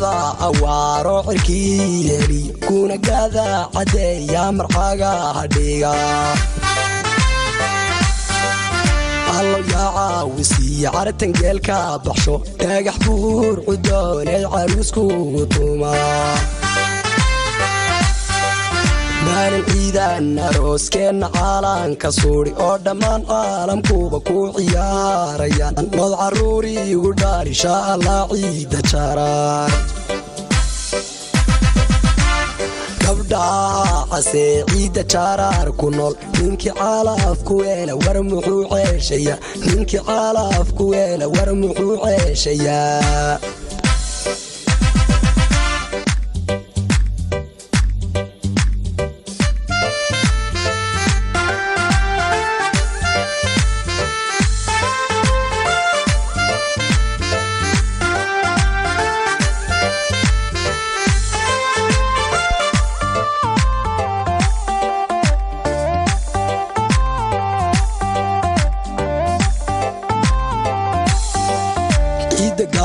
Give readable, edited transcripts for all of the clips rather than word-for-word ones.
wada awaaro cirkii heli kuna gada cadeeya marxaga hadhiga allo yaa wisi cartan geelka baxsho dhagax buur cudoonay caruusku tuma maalin ciidan arooskeena caalanka suuri oo dhammaan caalamkuba ku ciyaarayaan nood caruuri ugu dhaar insha allah ciida jaaraan gabdhaacase ciida jaaraar ku nool ninkii caalafku weela war muxuu ceeshaya ninkii caalafku weela war muxuu ceeshayaa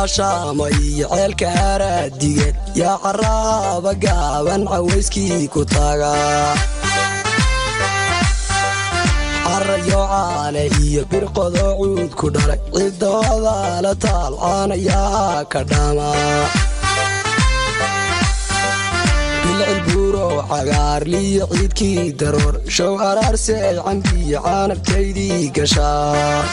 شامي عيلك هرادية يا عرابة قابن عويسكي كتاغا عريو عالي برقضو عود كدارك عدو هذا لطالعان يا كداما بالعلبورو عقار لي عيدكي درور شو عرار سي عندي عانب تيدي قشار